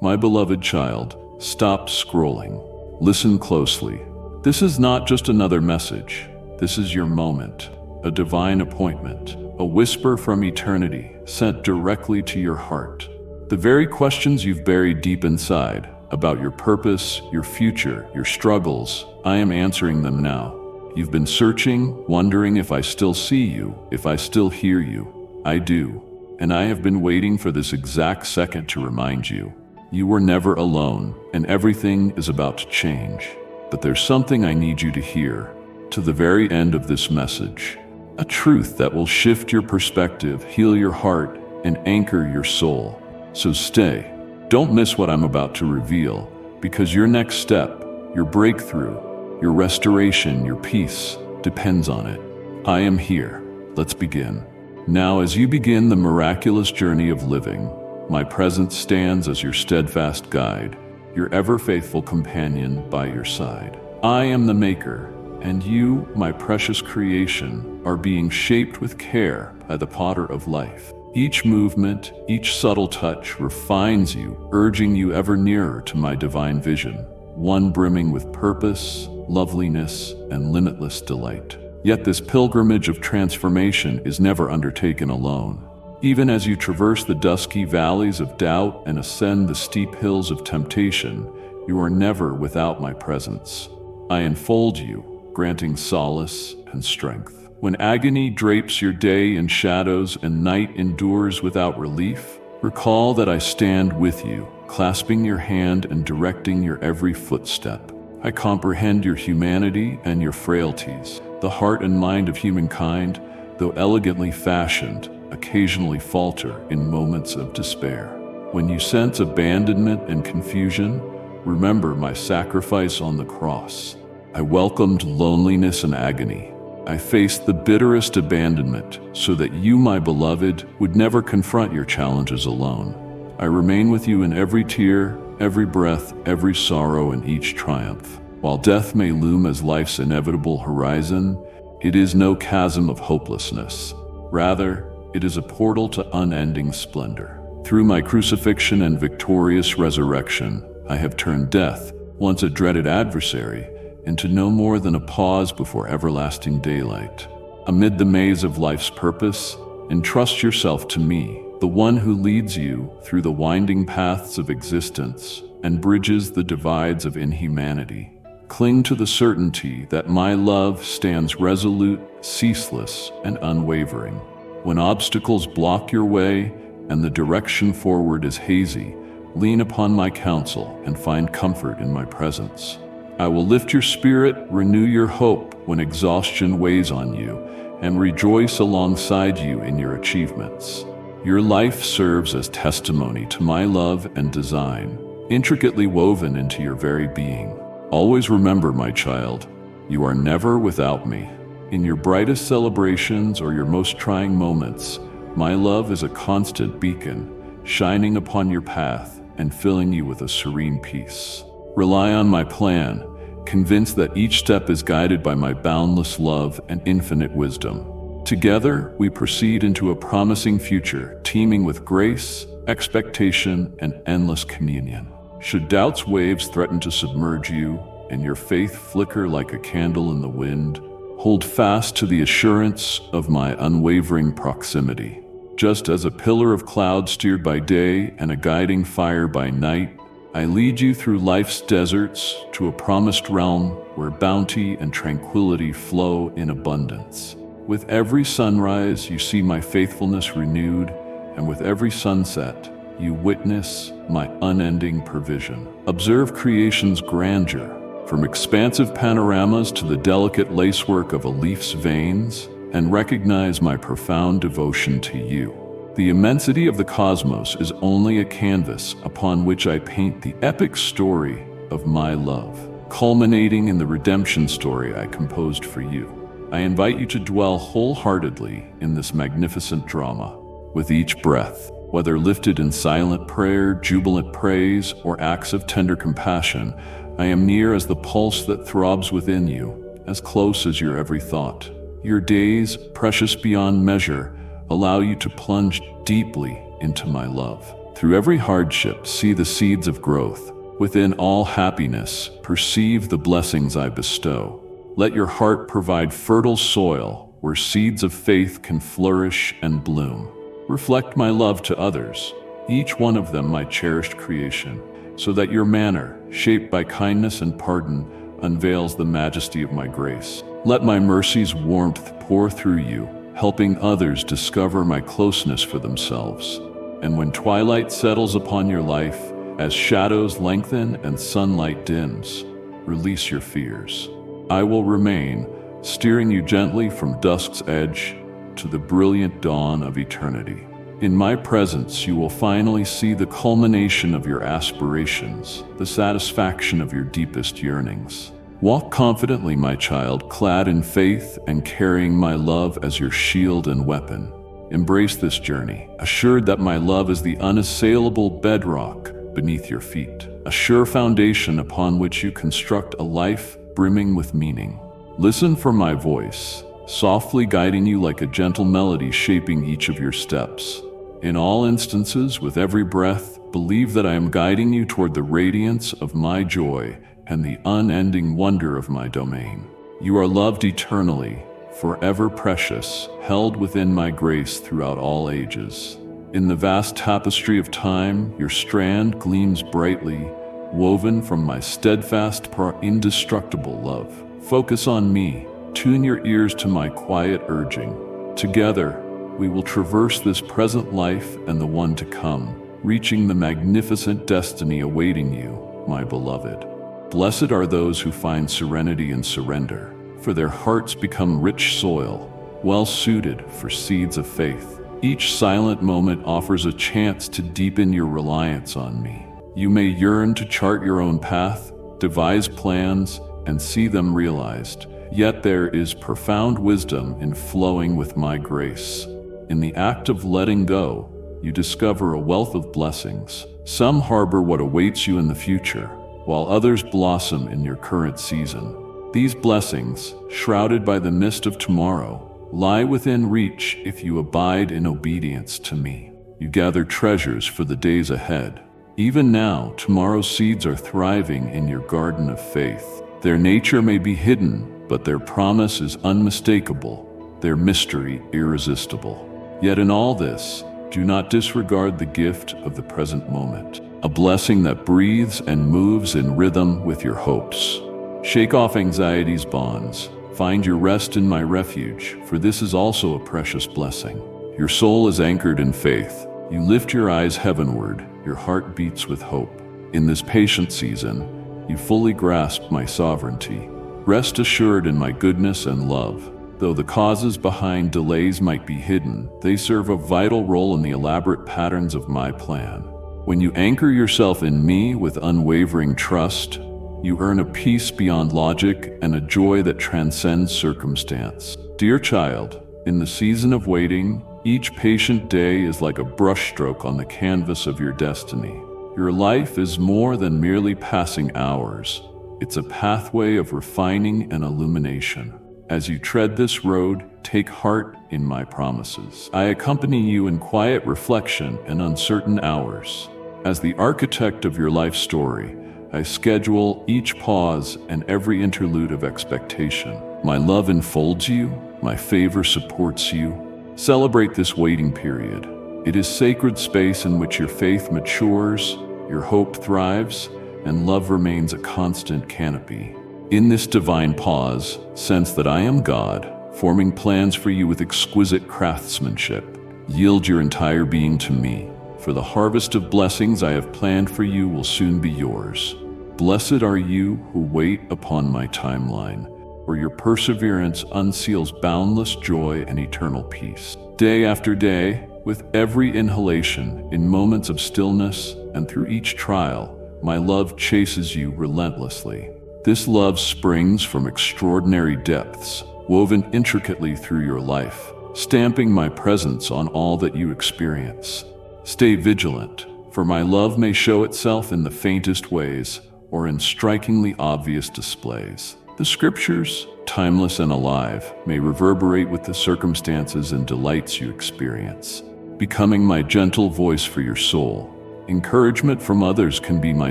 My beloved child, stop scrolling. Listen closely. This is not just another message. This is your moment, a divine appointment, a whisper from eternity sent directly to your heart. The very questions you've buried deep inside about your purpose, your future, your struggles, I am answering them now. You've been searching, wondering if I still see you, if I still hear you. I do. And I have been waiting for this exact second to remind you. You were never alone, and everything is about to change. But there's something I need you to hear, to the very end of this message. A truth that will shift your perspective, heal your heart, and anchor your soul. So stay. Don't miss what I'm about to reveal, because your next step, your breakthrough, your restoration, your peace, depends on it. I am here. Let's begin. Now, as you begin the miraculous journey of living, my presence stands as your steadfast guide, your ever-faithful companion by your side. I am the maker, and you, my precious creation, are being shaped with care by the potter of life. Each movement, each subtle touch refines you, urging you ever nearer to my divine vision, one brimming with purpose, loveliness, and limitless delight. Yet this pilgrimage of transformation is never undertaken alone. Even as you traverse the dusky valleys of doubt and ascend the steep hills of temptation, you are never without my presence. I enfold you, granting solace and strength. When agony drapes your day in shadows and night endures without relief, recall that I stand with you, clasping your hand and directing your every footstep. I comprehend your humanity and your frailties. The heart and mind of humankind, though elegantly fashioned, occasionally falter in moments of despair. When you sense abandonment and confusion, remember my sacrifice on the cross. I welcomed loneliness and agony. I faced the bitterest abandonment so that you, my beloved, would never confront your challenges alone. I remain with you in every tear, every breath, every sorrow, and each triumph. While death may loom as life's inevitable horizon, it is no chasm of hopelessness. Rather, it is a portal to unending splendor. Through my crucifixion and victorious resurrection, I have turned death, once a dreaded adversary, into no more than a pause before everlasting daylight. Amid the maze of life's purpose, entrust yourself to me, the one who leads you through the winding paths of existence and bridges the divides of inhumanity. Cling to the certainty that my love stands resolute, ceaseless, and unwavering. When obstacles block your way and the direction forward is hazy, lean upon my counsel and find comfort in my presence. I will lift your spirit, renew your hope when exhaustion weighs on you, and rejoice alongside you in your achievements. Your life serves as testimony to my love and design, intricately woven into your very being. Always remember, my child, you are never without me. In your brightest celebrations or your most trying moments, my love is a constant beacon, shining upon your path and filling you with a serene peace. Rely on my plan, convinced that each step is guided by my boundless love and infinite wisdom. Together, we proceed into a promising future, teeming with grace, expectation, and endless communion. Should doubt's waves threaten to submerge you, and your faith flicker like a candle in the wind, hold fast to the assurance of my unwavering proximity. Just as a pillar of cloud steered by day and a guiding fire by night, I lead you through life's deserts to a promised realm where bounty and tranquility flow in abundance. With every sunrise, you see my faithfulness renewed, and with every sunset, you witness my unending provision. Observe creation's grandeur, from expansive panoramas to the delicate lacework of a leaf's veins, and recognize my profound devotion to you. The immensity of the cosmos is only a canvas upon which I paint the epic story of my love, culminating in the redemption story I composed for you. I invite you to dwell wholeheartedly in this magnificent drama. With each breath, whether lifted in silent prayer, jubilant praise, or acts of tender compassion, I am near as the pulse that throbs within you, as close as your every thought. Your days, precious beyond measure, allow you to plunge deeply into my love. Through every hardship, see the seeds of growth. Within all happiness, perceive the blessings I bestow. Let your heart provide fertile soil where seeds of faith can flourish and bloom. Reflect my love to others, each one of them my cherished creation, so that your manner, shaped by kindness and pardon, unveils the majesty of my grace. Let my mercy's warmth pour through you, helping others discover my closeness for themselves. And when twilight settles upon your life, as shadows lengthen and sunlight dims, release your fears. I will remain, steering you gently from dusk's edge to the brilliant dawn of eternity. In my presence, you will finally see the culmination of your aspirations, the satisfaction of your deepest yearnings. Walk confidently, my child, clad in faith and carrying my love as your shield and weapon. Embrace this journey, assured that my love is the unassailable bedrock beneath your feet, a sure foundation upon which you construct a life brimming with meaning. Listen for my voice, softly guiding you like a gentle melody shaping each of your steps. In all instances, with every breath, believe that I am guiding you toward the radiance of my joy and the unending wonder of my domain. You are loved eternally, forever precious, held within my grace throughout all ages. In the vast tapestry of time, your strand gleams brightly, woven from my steadfast, indestructible love. Focus on me, tune your ears to my quiet urging. Together, we will traverse this present life and the one to come, reaching the magnificent destiny awaiting you, my beloved. Blessed are those who find serenity and surrender, for their hearts become rich soil, well suited for seeds of faith. Each silent moment offers a chance to deepen your reliance on me. You may yearn to chart your own path, devise plans, and see them realized. Yet there is profound wisdom in flowing with my grace. In the act of letting go, you discover a wealth of blessings. Some harbor what awaits you in the future, while others blossom in your current season. These blessings, shrouded by the mist of tomorrow, lie within reach if you abide in obedience to me. You gather treasures for the days ahead. Even now, tomorrow's seeds are thriving in your garden of faith. Their nature may be hidden, but their promise is unmistakable, their mystery irresistible. Yet in all this, do not disregard the gift of the present moment, a blessing that breathes and moves in rhythm with your hopes. Shake off anxiety's bonds. Find your rest in my refuge, for this is also a precious blessing. Your soul is anchored in faith. You lift your eyes heavenward, your heart beats with hope. In this patient season, you fully grasp my sovereignty. Rest assured in my goodness and love. Though the causes behind delays might be hidden, they serve a vital role in the elaborate patterns of my plan. When you anchor yourself in me with unwavering trust, you earn a peace beyond logic and a joy that transcends circumstance. Dear child, in the season of waiting, each patient day is like a brushstroke on the canvas of your destiny. Your life is more than merely passing hours. It's a pathway of refining and illumination. As you tread this road, take heart in my promises. I accompany you in quiet reflection and uncertain hours. As the architect of your life story, I schedule each pause and every interlude of expectation. My love enfolds you, my favor supports you. Celebrate this waiting period. It is sacred space in which your faith matures, your hope thrives, and love remains a constant canopy. In this divine pause, sense that I am God, forming plans for you with exquisite craftsmanship. Yield your entire being to me, for the harvest of blessings I have planned for you will soon be yours. Blessed are you who wait upon my timeline, where your perseverance unseals boundless joy and eternal peace. Day after day, with every inhalation, in moments of stillness, and through each trial, my love chases you relentlessly. This love springs from extraordinary depths, woven intricately through your life, stamping my presence on all that you experience. Stay vigilant, for my love may show itself in the faintest ways or in strikingly obvious displays. The scriptures, timeless and alive, may reverberate with the circumstances and delights you experience, becoming my gentle voice for your soul. Encouragement from others can be my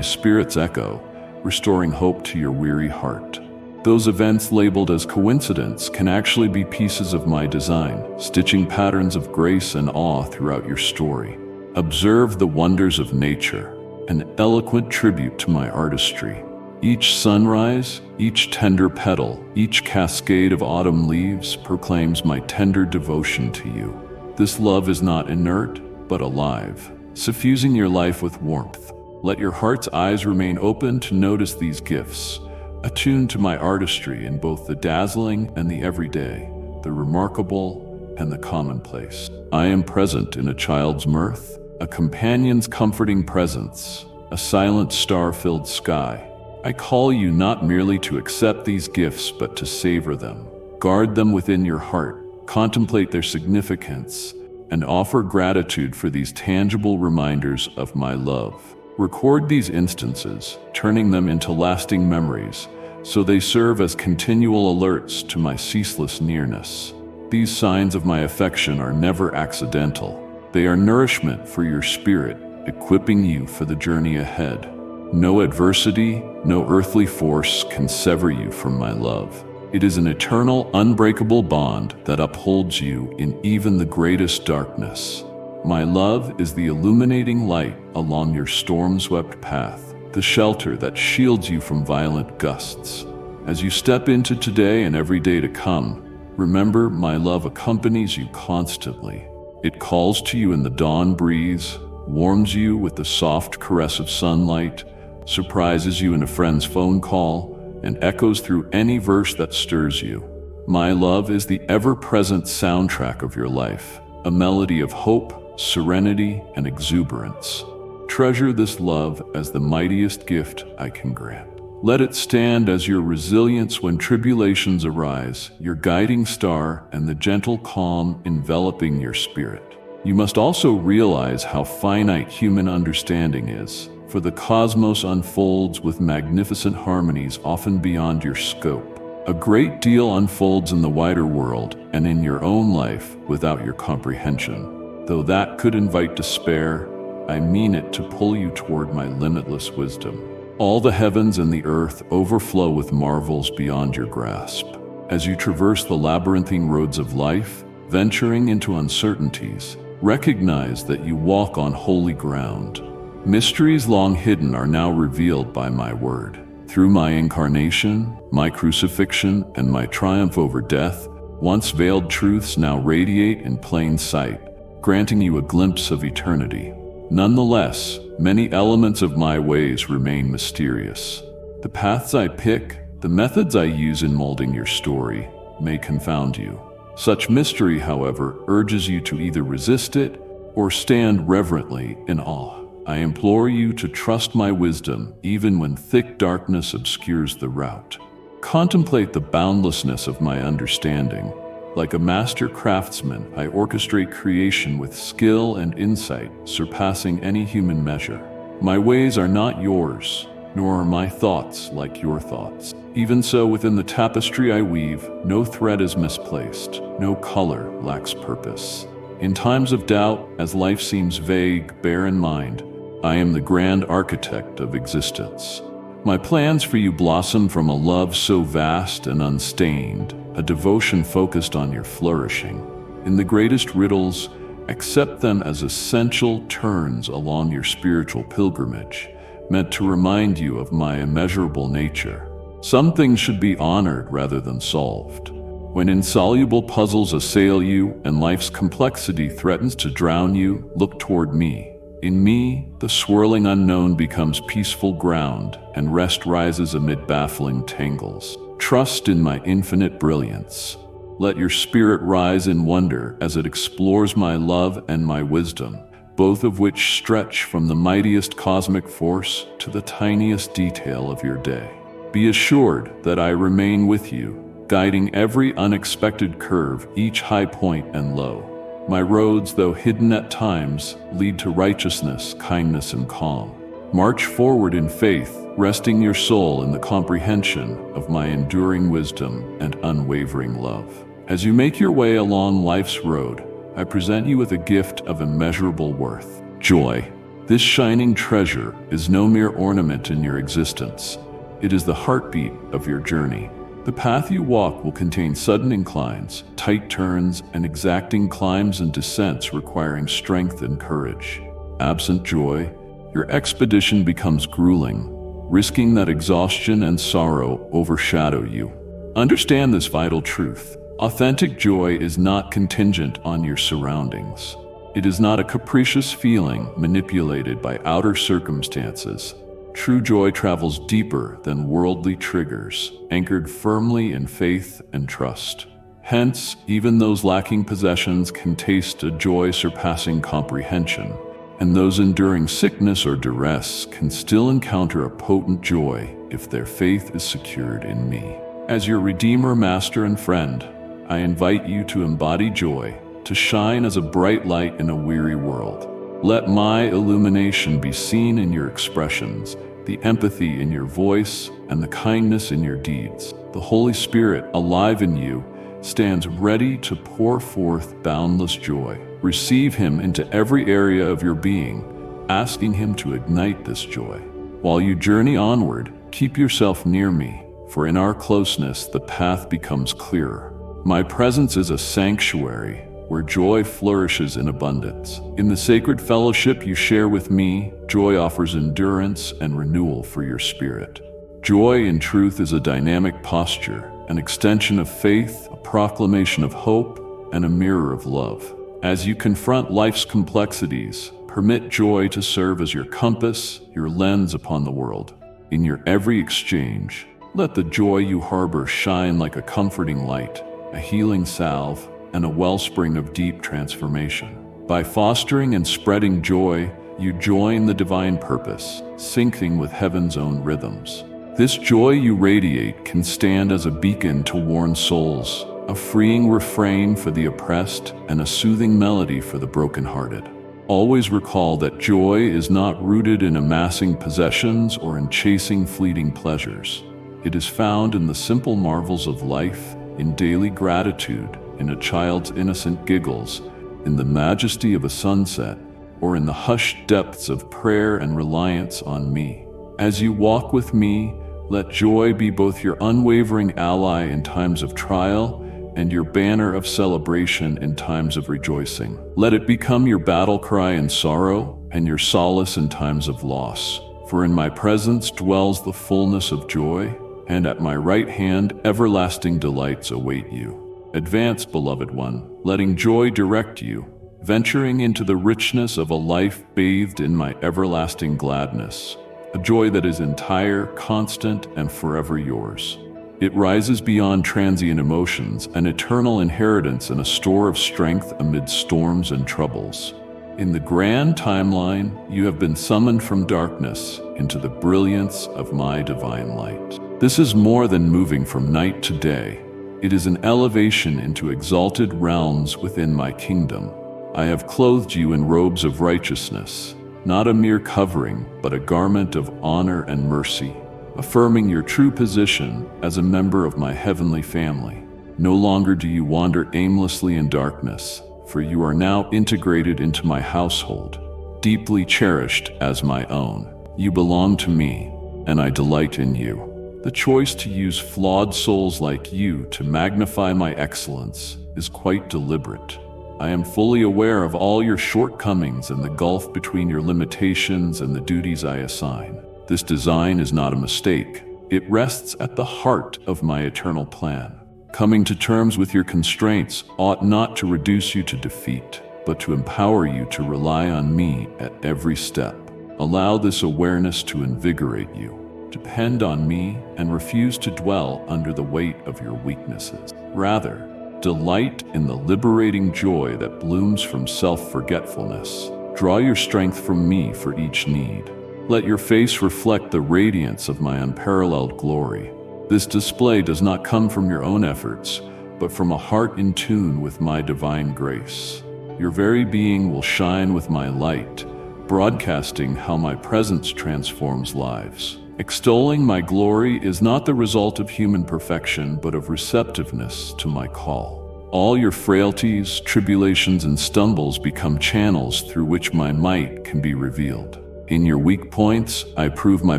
spirit's echo, restoring hope to your weary heart. Those events labeled as coincidence can actually be pieces of my design, stitching patterns of grace and awe throughout your story. Observe the wonders of nature, an eloquent tribute to my artistry. Each sunrise, each tender petal, each cascade of autumn leaves proclaims my tender devotion to you. This love is not inert, but alive, suffusing your life with warmth. Let your heart's eyes remain open to notice these gifts, attuned to my artistry in both the dazzling and the everyday, the remarkable and the commonplace. I am present in a child's mirth, a companion's comforting presence, a silent star-filled sky. I call you not merely to accept these gifts, but to savor them. Guard them within your heart, contemplate their significance, and offer gratitude for these tangible reminders of my love. Record these instances, turning them into lasting memories, so they serve as continual alerts to my ceaseless nearness. These signs of my affection are never accidental. They are nourishment for your spirit, equipping you for the journey ahead. No adversity, no earthly force can sever you from my love. It is an eternal, unbreakable bond that upholds you in even the greatest darkness. My love is the illuminating light along your storm-swept path, the shelter that shields you from violent gusts. As you step into today and every day to come, remember my love accompanies you constantly. It calls to you in the dawn breeze, warms you with the soft caress of sunlight, surprises you in a friend's phone call, and echoes through any verse that stirs you. My love is the ever-present soundtrack of your life, a melody of hope, serenity, and exuberance. Treasure this love as the mightiest gift I can grant. Let it stand as your resilience when tribulations arise, your guiding star, and the gentle calm enveloping your spirit. You must also realize how finite human understanding is, for the cosmos unfolds with magnificent harmonies often beyond your scope. A great deal unfolds in the wider world and in your own life without your comprehension. Though that could invite despair, I mean it to pull you toward my limitless wisdom. All the heavens and the earth overflow with marvels beyond your grasp. As you traverse the labyrinthine roads of life, venturing into uncertainties, recognize that you walk on holy ground. Mysteries long hidden are now revealed by my word. Through my incarnation, my crucifixion, and my triumph over death, once veiled truths now radiate in plain sight, granting you a glimpse of eternity. Nonetheless, many elements of my ways remain mysterious. The paths I pick, the methods I use in molding your story, may confound you. Such mystery, however, urges you to either resist it or stand reverently in awe. I implore you to trust my wisdom even when thick darkness obscures the route. Contemplate the boundlessness of my understanding. Like a master craftsman, I orchestrate creation with skill and insight, surpassing any human measure. My ways are not yours, nor are my thoughts like your thoughts. Even so, within the tapestry I weave, no thread is misplaced, no color lacks purpose. In times of doubt, as life seems vague, bear in mind, I am the grand architect of existence. My plans for you blossom from a love so vast and unstained, a devotion focused on your flourishing. In the greatest riddles, accept them as essential turns along your spiritual pilgrimage, meant to remind you of my immeasurable nature. Some things should be honored rather than solved. When insoluble puzzles assail you and life's complexity threatens to drown you, look toward me. In me, the swirling unknown becomes peaceful ground, and rest rises amid baffling tangles. Trust in my infinite brilliance. Let your spirit rise in wonder as it explores my love and my wisdom, both of which stretch from the mightiest cosmic force to the tiniest detail of your day. Be assured that I remain with you, guiding every unexpected curve, each high point and low. My roads, though hidden at times, lead to righteousness, kindness, and calm. March forward in faith, resting your soul in the comprehension of my enduring wisdom and unwavering love. As you make your way along life's road, I present you with a gift of immeasurable worth, joy. This shining treasure is no mere ornament in your existence. It is the heartbeat of your journey. The path you walk will contain sudden inclines, tight turns, and exacting climbs and descents requiring strength and courage. Absent joy, your expedition becomes grueling, risking that exhaustion and sorrow overshadow you. Understand this vital truth. Authentic joy is not contingent on your surroundings. It is not a capricious feeling manipulated by outer circumstances. True joy travels deeper than worldly triggers, anchored firmly in faith and trust. Hence, even those lacking possessions can taste a joy surpassing comprehension, and those enduring sickness or duress can still encounter a potent joy if their faith is secured in me. As your Redeemer, Master, and friend, I invite you to embody joy, to shine as a bright light in a weary world. Let my illumination be seen in your expressions, the empathy in your voice, and the kindness in your deeds. The Holy Spirit, alive in you, stands ready to pour forth boundless joy. Receive Him into every area of your being, asking Him to ignite this joy. While you journey onward, keep yourself near me, for in our closeness the path becomes clearer. My presence is a sanctuary where joy flourishes in abundance. In the sacred fellowship you share with me, joy offers endurance and renewal for your spirit. Joy, in truth, is a dynamic posture, an extension of faith, a proclamation of hope, and a mirror of love. As you confront life's complexities, permit joy to serve as your compass, your lens upon the world. In your every exchange, let the joy you harbor shine like a comforting light, a healing salve, and a wellspring of deep transformation. By fostering and spreading joy, you join the divine purpose, syncing with heaven's own rhythms. This joy you radiate can stand as a beacon to warn souls, a freeing refrain for the oppressed, and a soothing melody for the brokenhearted. Always recall that joy is not rooted in amassing possessions or in chasing fleeting pleasures. It is found in the simple marvels of life, in daily gratitude, in a child's innocent giggles, in the majesty of a sunset, or in the hushed depths of prayer and reliance on me. As you walk with me, let joy be both your unwavering ally in times of trial and your banner of celebration in times of rejoicing. Let it become your battle cry in sorrow and your solace in times of loss. For in my presence dwells the fullness of joy, and at my right hand everlasting delights await you. Advance, beloved one, letting joy direct you, venturing into the richness of a life bathed in my everlasting gladness, a joy that is entire, constant, and forever yours. It rises beyond transient emotions, an eternal inheritance and a store of strength amid storms and troubles. In the grand timeline, you have been summoned from darkness into the brilliance of my divine light. This is more than moving from night to day. It is an elevation into exalted realms within my kingdom. I have clothed you in robes of righteousness, not a mere covering, but a garment of honor and mercy, affirming your true position as a member of my heavenly family. No longer do you wander aimlessly in darkness, for you are now integrated into my household, deeply cherished as my own. You belong to me, and I delight in you. The choice to use flawed souls like you to magnify my excellence is quite deliberate. I am fully aware of all your shortcomings and the gulf between your limitations and the duties I assign. This design is not a mistake. It rests at the heart of my eternal plan. Coming to terms with your constraints ought not to reduce you to defeat, but to empower you to rely on me at every step. Allow this awareness to invigorate you. Depend on me and refuse to dwell under the weight of your weaknesses. Rather, delight in the liberating joy that blooms from self-forgetfulness. Draw your strength from me for each need. Let your face reflect the radiance of my unparalleled glory. This display does not come from your own efforts, but from a heart in tune with my divine grace. Your very being will shine with my light, broadcasting how my presence transforms lives. Extolling my glory is not the result of human perfection, but of receptiveness to my call. All your frailties, tribulations, and stumbles become channels through which my might can be revealed. In your weak points, I prove my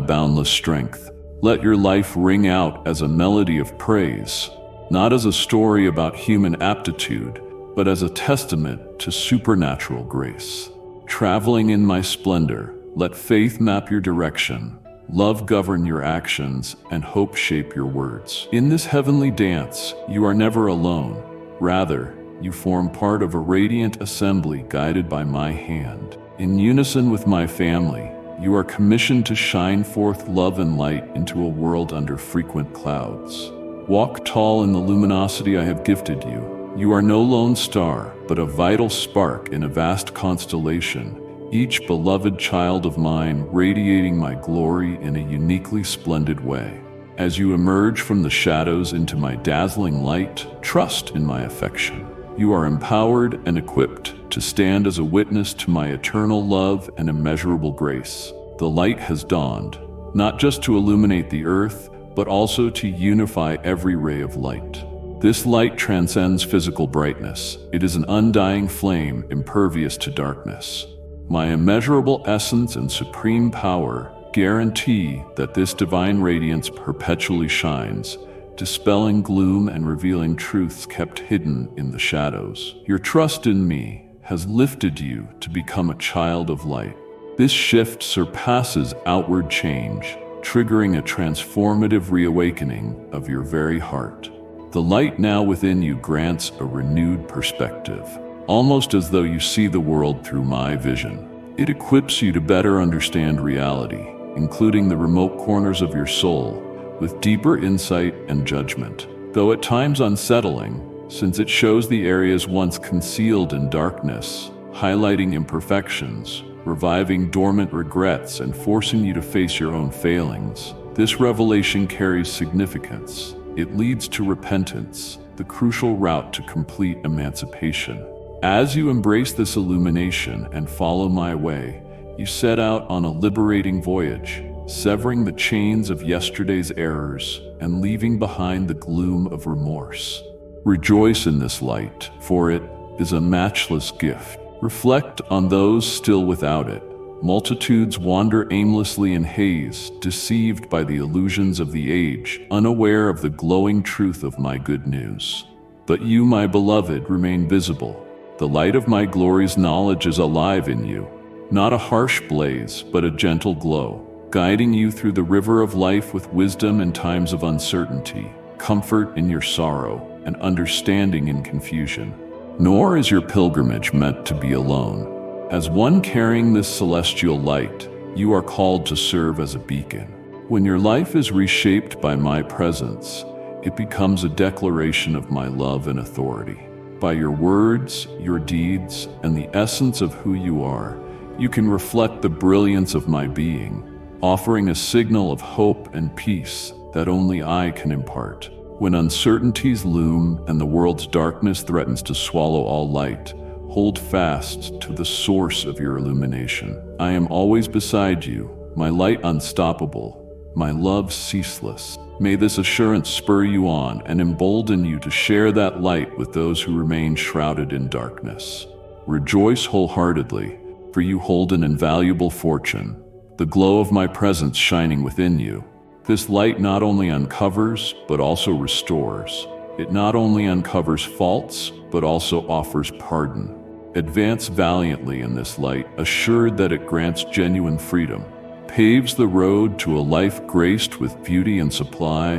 boundless strength. Let your life ring out as a melody of praise, not as a story about human aptitude, but as a testament to supernatural grace. Traveling in my splendor, let faith map your direction, love govern your actions, and hope shape your words. In this heavenly dance, you are never alone. Rather, you form part of a radiant assembly guided by my hand. In unison with my family, you are commissioned to shine forth love and light into a world under frequent clouds. Walk tall in the luminosity I have gifted you. You are no lone star, but a vital spark in a vast constellation, each beloved child of mine radiating my glory in a uniquely splendid way. As you emerge from the shadows into my dazzling light, trust in my affection. You are empowered and equipped to stand as a witness to my eternal love and immeasurable grace. The light has dawned, not just to illuminate the earth, but also to unify every ray of light. This light transcends physical brightness. It is an undying flame impervious to darkness. My immeasurable essence and supreme power guarantee that this divine radiance perpetually shines, dispelling gloom and revealing truths kept hidden in the shadows. Your trust in me has lifted you to become a child of light. This shift surpasses outward change, triggering a transformative reawakening of your very heart. The light now within you grants a renewed perspective, almost as though you see the world through my vision. It equips you to better understand reality, including the remote corners of your soul, with deeper insight and judgment. Though at times unsettling, since it shows the areas once concealed in darkness, highlighting imperfections, reviving dormant regrets, and forcing you to face your own failings. This revelation carries significance. It leads to repentance, the crucial route to complete emancipation. As you embrace this illumination and follow my way, you set out on a liberating voyage, severing the chains of yesterday's errors and leaving behind the gloom of remorse. Rejoice in this light, for it is a matchless gift. Reflect on those still without it. Multitudes wander aimlessly in haze, deceived by the illusions of the age, unaware of the glowing truth of my good news. But you, my beloved, remain visible. The light of my glory's knowledge is alive in you. Not a harsh blaze, but a gentle glow, guiding you through the river of life with wisdom in times of uncertainty, comfort in your sorrow, and understanding in confusion. Nor is your pilgrimage meant to be alone. As one carrying this celestial light, you are called to serve as a beacon. When your life is reshaped by my presence, it becomes a declaration of my love and authority. By your words, your deeds, and the essence of who you are, you can reflect the brilliance of my being, offering a signal of hope and peace that only I can impart. When uncertainties loom and the world's darkness threatens to swallow all light, hold fast to the source of your illumination. I am always beside you, my light unstoppable, my love ceaseless. May this assurance spur you on and embolden you to share that light with those who remain shrouded in darkness. Rejoice wholeheartedly, for you hold an invaluable fortune, the glow of my presence shining within you. This light not only uncovers, but also restores. It not only uncovers faults, but also offers pardon. Advance valiantly in this light, assured that it grants genuine freedom, paves the road to a life graced with beauty and supply,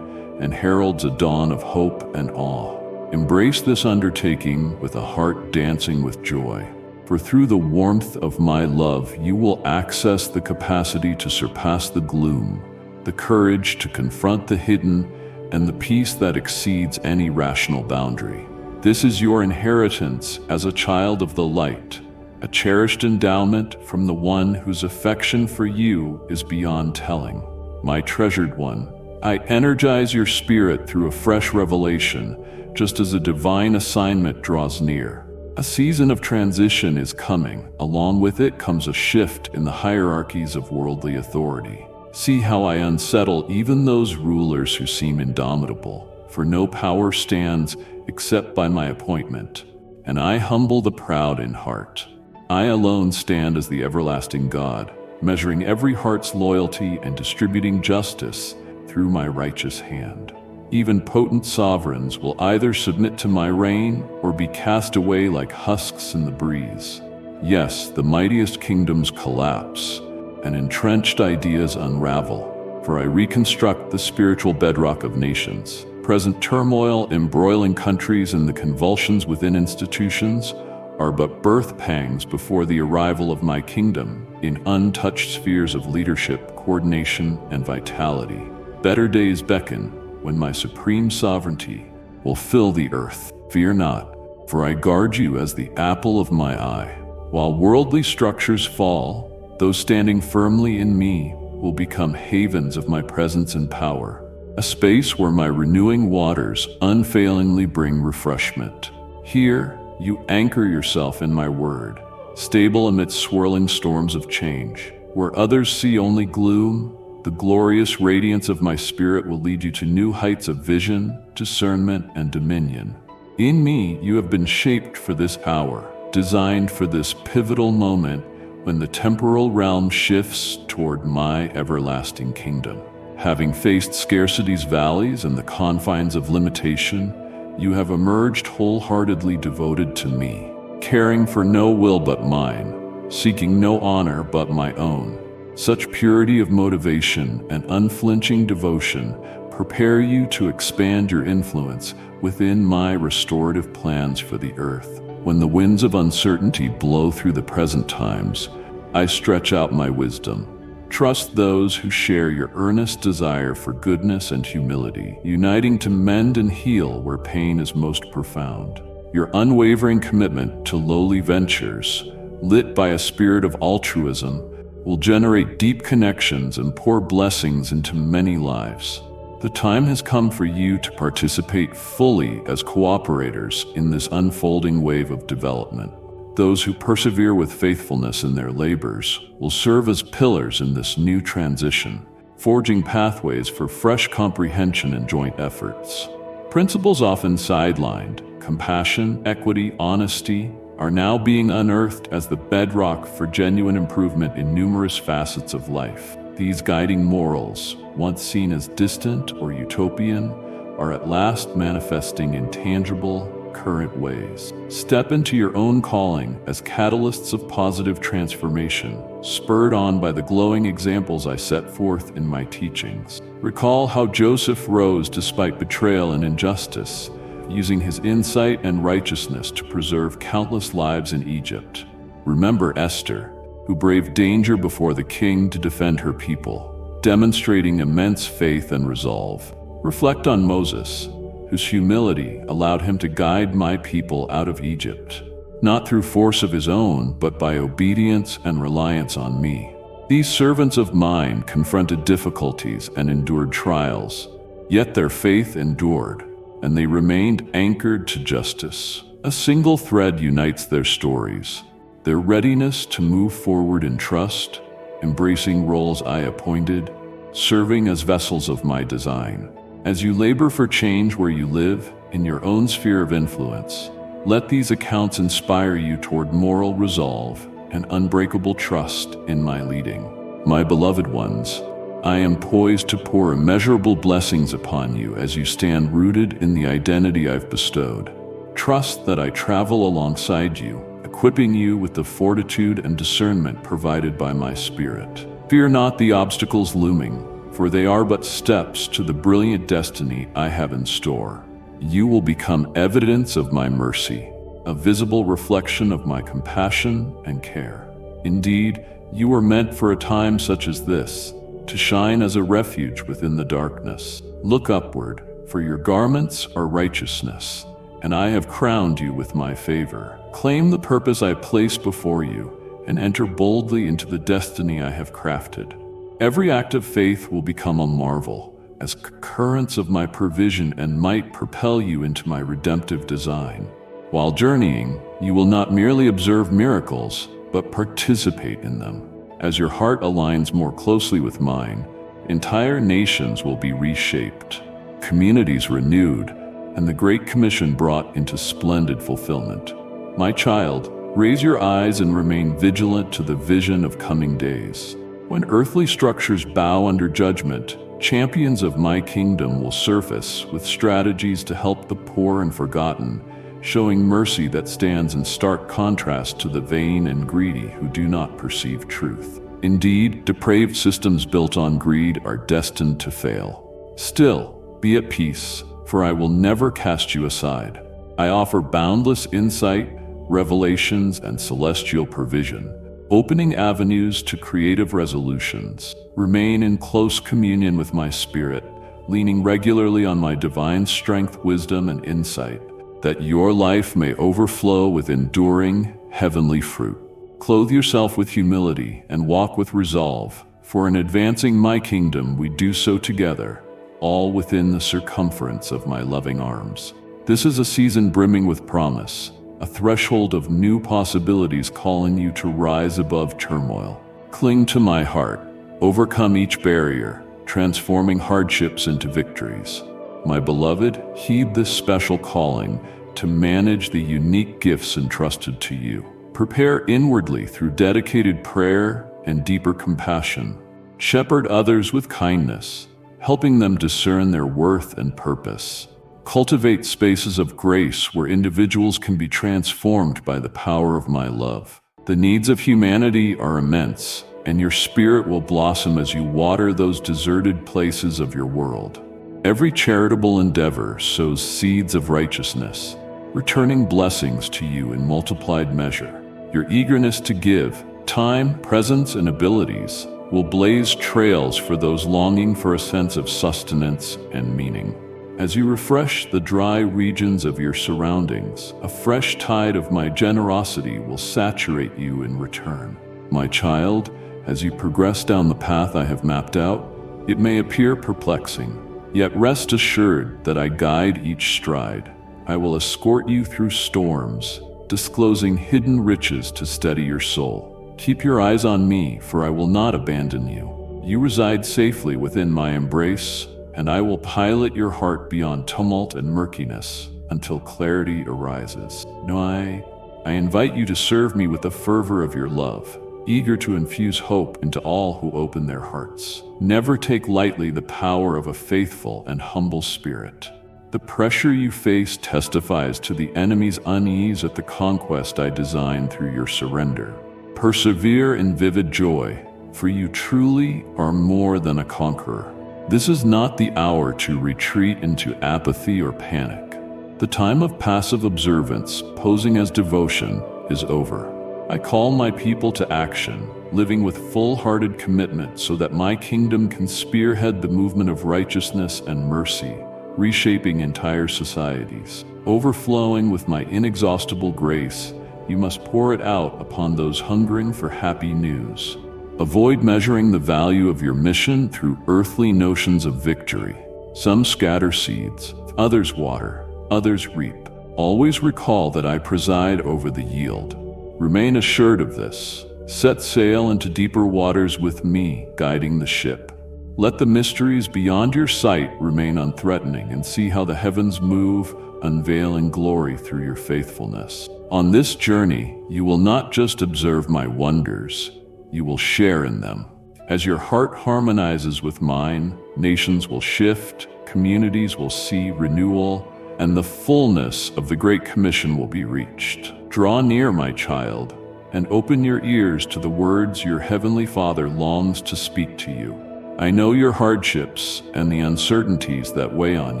and heralds a dawn of hope and awe. Embrace this undertaking with a heart dancing with joy. For through the warmth of my love, you will access the capacity to surpass the gloom, the courage to confront the hidden, and the peace that exceeds any rational boundary. This is your inheritance as a child of the light, a cherished endowment from the one whose affection for you is beyond telling. My treasured one, I energize your spirit through a fresh revelation, just as a divine assignment draws near. A season of transition is coming. Along with it comes a shift in the hierarchies of worldly authority. See how I unsettle even those rulers who seem indomitable. for no power stands except by my appointment, and I humble the proud in heart. I alone stand as the everlasting God, measuring every heart's loyalty and distributing justice through my righteous hand. Even potent sovereigns will either submit to my reign or be cast away like husks in the breeze. Yes, the mightiest kingdoms collapse, and entrenched ideas unravel, for I reconstruct the spiritual bedrock of nations. Present turmoil embroiling countries and the convulsions within institutions are but birth pangs before the arrival of my kingdom in untouched spheres of leadership, coordination, and vitality. Better days beckon when my supreme sovereignty will fill the earth. Fear not, for I guard you as the apple of my eye. While worldly structures fall, those standing firmly in me will become havens of my presence and power, a space where my renewing waters unfailingly bring refreshment. Here, you anchor yourself in my word, stable amidst swirling storms of change. Where others see only gloom, the glorious radiance of my spirit will lead you to new heights of vision, discernment, and dominion. In me, you have been shaped for this hour, designed for this pivotal moment when the temporal realm shifts toward my everlasting kingdom. Having faced scarcity's valleys and the confines of limitation, you have emerged wholeheartedly devoted to me, caring for no will but mine, seeking no honor but my own. Such purity of motivation and unflinching devotion prepare you to expand your influence within my restorative plans for the earth. When the winds of uncertainty blow through the present times, I stretch out my wisdom. Trust those who share your earnest desire for goodness and humility, uniting to mend and heal where pain is most profound. Your unwavering commitment to lowly ventures, lit by a spirit of altruism, will generate deep connections and pour blessings into many lives. The time has come for you to participate fully as cooperators in this unfolding wave of development. Those who persevere with faithfulness in their labors will serve as pillars in this new transition, forging pathways for fresh comprehension and joint efforts. Principles often sidelined, compassion, equity, honesty, are now being unearthed as the bedrock for genuine improvement in numerous facets of life. These guiding morals, once seen as distant or utopian, are at last manifesting in tangible, current ways. Step into your own calling as catalysts of positive transformation, spurred on by the glowing examples I set forth in my teachings. Recall how Joseph rose despite betrayal and injustice, using his insight and righteousness to preserve countless lives in Egypt. Remember Esther, who braved danger before the king to defend her people, demonstrating immense faith and resolve. Reflect on Moses, whose humility allowed him to guide my people out of Egypt, not through force of his own, but by obedience and reliance on me. These servants of mine confronted difficulties and endured trials, yet their faith endured, and they remained anchored to justice. A single thread unites their stories: their readiness to move forward in trust, embracing roles I appointed, serving as vessels of my design. As you labor for change where you live, in your own sphere of influence, let these accounts inspire you toward moral resolve and unbreakable trust in my leading. My beloved ones, I am poised to pour immeasurable blessings upon you as you stand rooted in the identity I've bestowed. Trust that I travel alongside you, equipping you with the fortitude and discernment provided by my Spirit. Fear not the obstacles looming, for they are but steps to the brilliant destiny I have in store. You will become evidence of my mercy, a visible reflection of my compassion and care. Indeed, you were meant for a time such as this, to shine as a refuge within the darkness. Look upward, for your garments are righteousness, and I have crowned you with my favor. Claim the purpose I place before you, and enter boldly into the destiny I have crafted. Every act of faith will become a marvel, as currents of my provision and might propel you into my redemptive design. While journeying, you will not merely observe miracles, but participate in them. As your heart aligns more closely with mine, entire nations will be reshaped. communities renewed, and the Great Commission brought into splendid fulfillment. My child, raise your eyes and remain vigilant to the vision of coming days. When earthly structures bow under judgment, champions of my kingdom will surface with strategies to help the poor and forgotten, showing mercy that stands in stark contrast to the vain and greedy who do not perceive truth. Indeed, depraved systems built on greed are destined to fail. Still, be at peace, for I will never cast you aside. I offer boundless insight, revelations, and celestial provision, opening avenues to creative resolutions. Remain in close communion with my spirit, leaning regularly on my divine strength, wisdom, and insight, that your life may overflow with enduring, heavenly fruit. Clothe yourself with humility and walk with resolve, for in advancing my kingdom we do so together, all within the circumference of my loving arms. This is a season brimming with promise, a threshold of new possibilities calling you to rise above turmoil. Cling to my heart, overcome each barrier, transforming hardships into victories. My beloved, heed this special calling to manage the unique gifts entrusted to you. Prepare inwardly through dedicated prayer and deeper compassion. Shepherd others with kindness, helping them discern their worth and purpose. Cultivate spaces of grace where individuals can be transformed by the power of my love. The needs of humanity are immense, and your spirit will blossom as you water those deserted places of your world. Every charitable endeavor sows seeds of righteousness, returning blessings to you in multiplied measure. Your eagerness to give, time, presence, and abilities will blaze trails for those longing for a sense of sustenance and meaning. As you refresh the dry regions of your surroundings, a fresh tide of my generosity will saturate you in return. My child, as you progress down the path I have mapped out, it may appear perplexing, yet rest assured that I guide each stride. I will escort you through storms, disclosing hidden riches to steady your soul. Keep your eyes on me, for I will not abandon you. You reside safely within my embrace, and I will pilot your heart beyond tumult and murkiness until clarity arises. I invite you to serve me with the fervor of your love, eager to infuse hope into all who open their hearts. Never take lightly the power of a faithful and humble spirit. The pressure you face testifies to the enemy's unease at the conquest I designed through your surrender. Persevere in vivid joy, for you truly are more than a conqueror. This is not the hour to retreat into apathy or panic. The time of passive observance, posing as devotion, is over. I call my people to action, living with full-hearted commitment so that my kingdom can spearhead the movement of righteousness and mercy, reshaping entire societies. Overflowing with my inexhaustible grace, you must pour it out upon those hungering for happy news. Avoid measuring the value of your mission through earthly notions of victory. Some scatter seeds, others water, others reap. Always recall that I preside over the yield. Remain assured of this. Set sail into deeper waters with me, guiding the ship. Let the mysteries beyond your sight remain unthreatening, and see how the heavens move, unveiling glory through your faithfulness. On this journey, you will not just observe my wonders, you will share in them. As your heart harmonizes with mine, nations will shift, communities will see renewal, and the fullness of the Great Commission will be reached. Draw near, my child, and open your ears to the words your Heavenly Father longs to speak to you. I know your hardships and the uncertainties that weigh on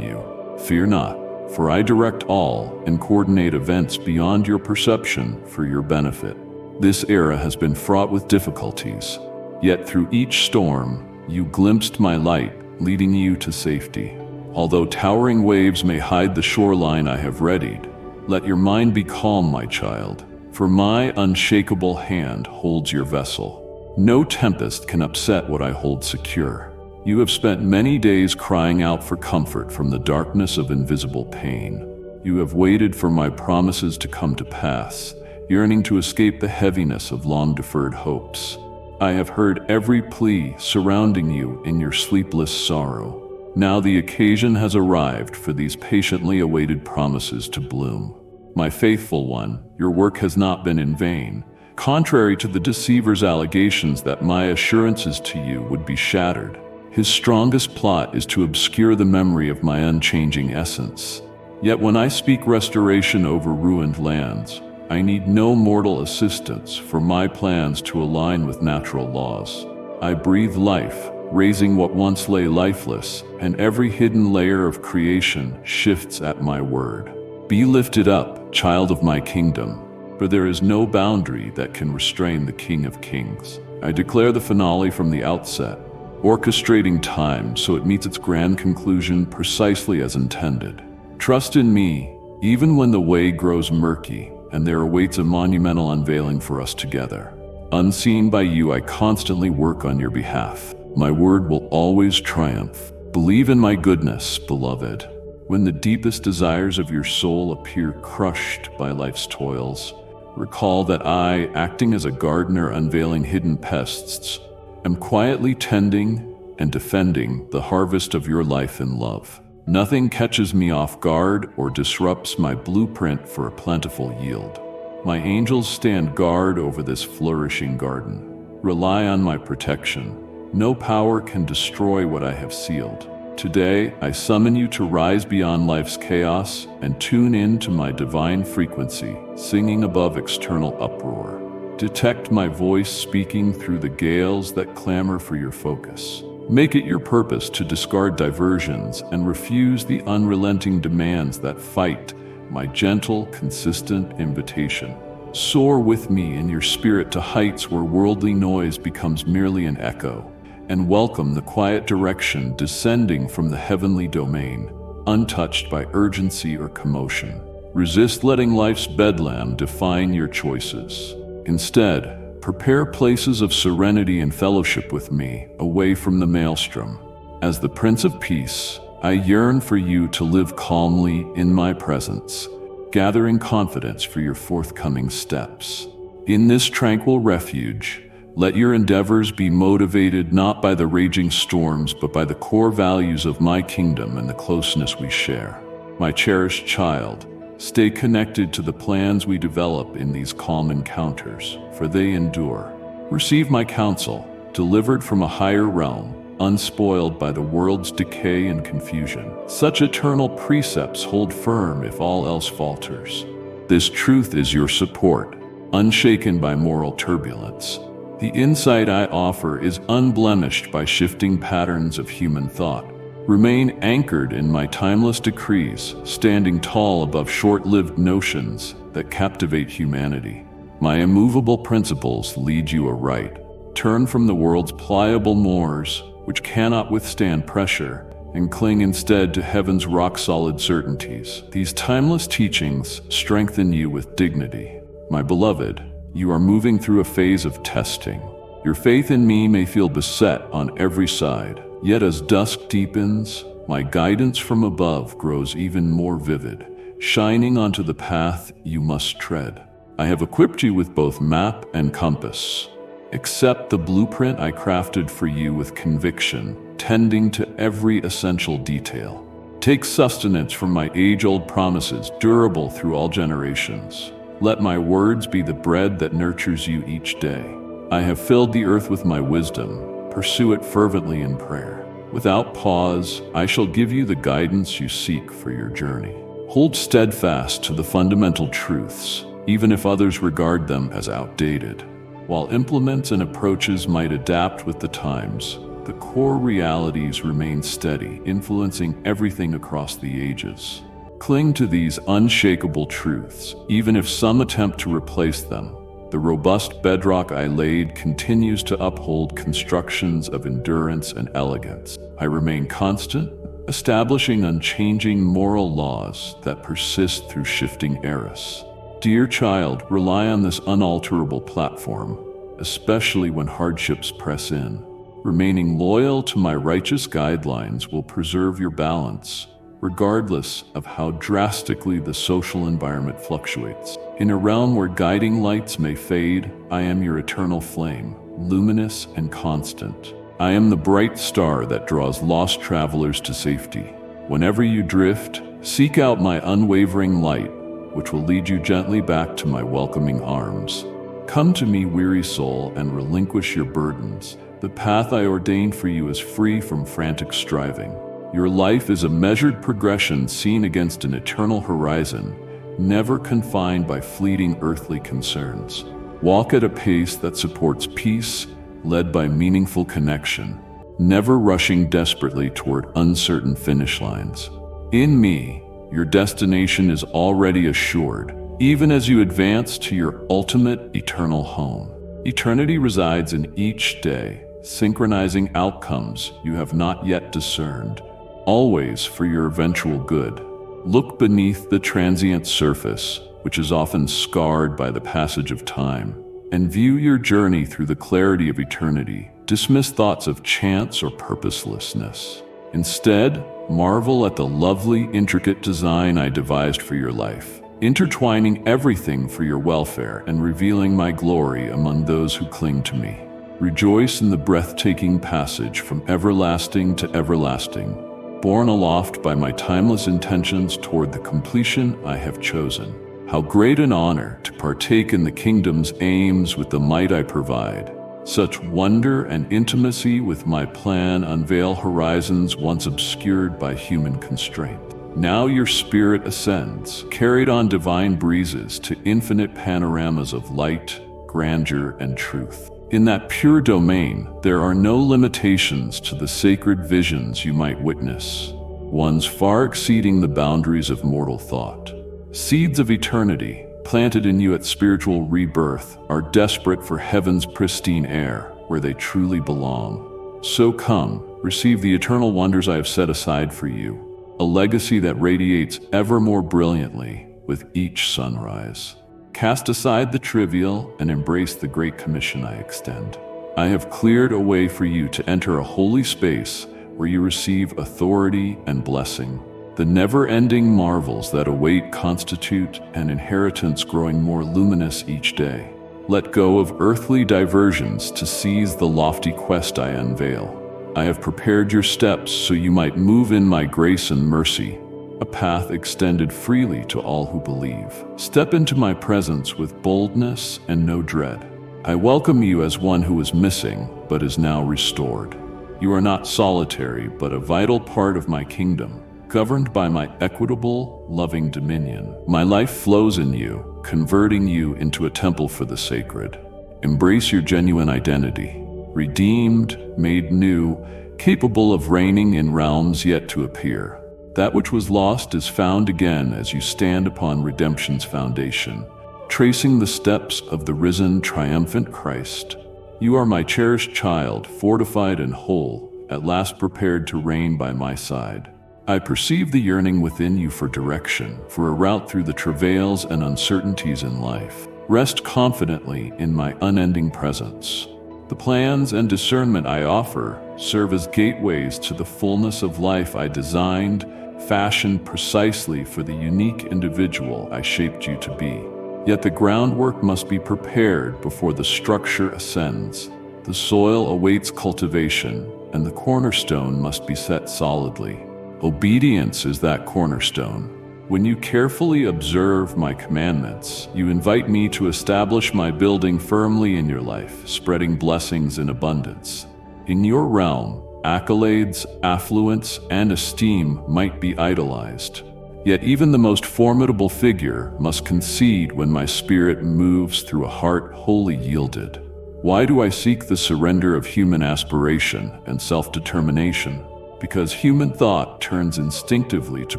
you. Fear not, for I direct all and coordinate events beyond your perception for your benefit. This era has been fraught with difficulties, yet through each storm, you glimpsed my light, leading you to safety. Although towering waves may hide the shoreline I have readied, let your mind be calm, my child, for my unshakable hand holds your vessel. No tempest can upset what I hold secure. You have spent many days crying out for comfort from the darkness of invisible pain. You have waited for my promises to come to pass, yearning to escape the heaviness of long-deferred hopes. I have heard every plea surrounding you in your sleepless sorrow. Now the occasion has arrived for these patiently awaited promises to bloom. My faithful one, your work has not been in vain. Contrary to the deceiver's allegations that my assurances to you would be shattered, his strongest plot is to obscure the memory of my unchanging essence. Yet when I speak restoration over ruined lands, I need no mortal assistance for my plans to align with natural laws. I breathe life, raising what once lay lifeless, and every hidden layer of creation shifts at my word. Be lifted up, child of my kingdom, for there is no boundary that can restrain the King of Kings. I declare the finale from the outset, orchestrating time so it meets its grand conclusion precisely as intended. Trust in me, even when the way grows murky, and there awaits a monumental unveiling for us together. Unseen by you, I constantly work on your behalf. My word will always triumph. Believe in my goodness, beloved. When the deepest desires of your soul appear crushed by life's toils, recall that I, acting as a gardener unveiling hidden pests, am quietly tending and defending the harvest of your life in love. Nothing catches me off guard or disrupts my blueprint for a plentiful yield. My angels stand guard over this flourishing garden. Rely on my protection. No power can destroy what I have sealed. Today, I summon you to rise beyond life's chaos and tune in to my divine frequency, singing above external uproar. Detect my voice speaking through the gales that clamor for your focus. Make it your purpose to discard diversions and refuse the unrelenting demands that fight my gentle, consistent invitation. Soar with me in your spirit to heights where worldly noise becomes merely an echo, and welcome the quiet direction descending from the heavenly domain, untouched by urgency or commotion. Resist letting life's bedlam define your choices. Instead, prepare places of serenity and fellowship with me, away from the maelstrom. As the Prince of Peace, I yearn for you to live calmly in my presence, gathering confidence for your forthcoming steps. In this tranquil refuge, let your endeavors be motivated not by the raging storms, but by the core values of my kingdom and the closeness we share. My cherished child, stay connected to the plans we develop in these calm encounters, for they endure. Receive my counsel, delivered from a higher realm, unspoiled by the world's decay and confusion. Such eternal precepts hold firm if all else falters. This truth is your support, unshaken by moral turbulence. The insight I offer is unblemished by shifting patterns of human thought. Remain anchored in my timeless decrees, standing tall above short-lived notions that captivate humanity. My immovable principles lead you aright. Turn from the world's pliable moors, which cannot withstand pressure, and cling instead to heaven's rock-solid certainties. These timeless teachings strengthen you with dignity. My beloved, you are moving through a phase of testing. Your faith in me may feel beset on every side, yet as dusk deepens, my guidance from above grows even more vivid, shining onto the path you must tread. I have equipped you with both map and compass. Accept the blueprint I crafted for you with conviction, tending to every essential detail. Take sustenance from my age-old promises, durable through all generations. Let my words be the bread that nurtures you each day. I have filled the earth with my wisdom. Pursue it fervently in prayer. Without pause, I shall give you the guidance you seek for your journey. Hold steadfast to the fundamental truths, even if others regard them as outdated. While implements and approaches might adapt with the times, the core realities remain steady, influencing everything across the ages. Cling to these unshakable truths, even if some attempt to replace them. The robust bedrock I laid continues to uphold constructions of endurance and elegance. I remain constant, establishing unchanging moral laws that persist through shifting eras. Dear child, rely on this unalterable platform, especially when hardships press in. Remaining loyal to my righteous guidelines will preserve your balance, regardless of how drastically the social environment fluctuates. In a realm where guiding lights may fade, I am your eternal flame, luminous and constant. I am the bright star that draws lost travelers to safety. Whenever you drift, seek out my unwavering light, which will lead you gently back to my welcoming arms. Come to me, weary soul, and relinquish your burdens. The path I ordained for you is free from frantic striving. Your life is a measured progression seen against an eternal horizon, never confined by fleeting earthly concerns. Walk at a pace that supports peace, led by meaningful connection, never rushing desperately toward uncertain finish lines. In me, your destination is already assured, even as you advance to your ultimate eternal home. Eternity resides in each day, synchronizing outcomes you have not yet discerned, always for your eventual good. Look beneath the transient surface, which is often scarred by the passage of time, and view your journey through the clarity of eternity. Dismiss thoughts of chance or purposelessness. Instead, marvel at the lovely, intricate design I devised for your life, intertwining everything for your welfare and revealing my glory among those who cling to me. Rejoice in the breathtaking passage from everlasting to everlasting, borne aloft by my timeless intentions toward the completion I have chosen. How great an honor to partake in the kingdom's aims with the might I provide. Such wonder and intimacy with my plan unveil horizons once obscured by human constraint. Now your spirit ascends, carried on divine breezes to infinite panoramas of light, grandeur, and truth. In that pure domain, there are no limitations to the sacred visions you might witness, ones far exceeding the boundaries of mortal thought. Seeds of eternity, planted in you at spiritual rebirth, are desperate for heaven's pristine air, where they truly belong. So come, receive the eternal wonders I have set aside for you, a legacy that radiates ever more brilliantly with each sunrise. Cast aside the trivial and embrace the great commission I extend. I have cleared a way for you to enter a holy space where you receive authority and blessing. The never-ending marvels that await constitute an inheritance growing more luminous each day. Let go of earthly diversions to seize the lofty quest I unveil. I have prepared your steps so you might move in my grace and mercy, a path extended freely to all who believe. Step into my presence with boldness and no dread. I welcome you as one who is missing but is now restored. You are not solitary, but a vital part of my kingdom, governed by my equitable, loving dominion. My life flows in you, converting you into a temple for the sacred. Embrace your genuine identity, redeemed, made new, capable of reigning in realms yet to appear. That which was lost is found again as you stand upon redemption's foundation, tracing the steps of the risen, triumphant Christ. You are my cherished child, fortified and whole, at last prepared to reign by my side. I perceive the yearning within you for direction, for a route through the travails and uncertainties in life. Rest confidently in my unending presence. The plans and discernment I offer serve as gateways to the fullness of life I designed, fashioned precisely for the unique individual I shaped you to be. Yet the groundwork must be prepared before the structure ascends. The soil awaits cultivation, and the cornerstone must be set solidly. Obedience is that cornerstone. When you carefully observe my commandments, you invite me to establish my building firmly in your life, spreading blessings in abundance. In your realm, accolades, affluence, and esteem might be idolized. Yet even the most formidable figure must concede when my spirit moves through a heart wholly yielded. Why do I seek the surrender of human aspiration and self-determination? Because human thought turns instinctively to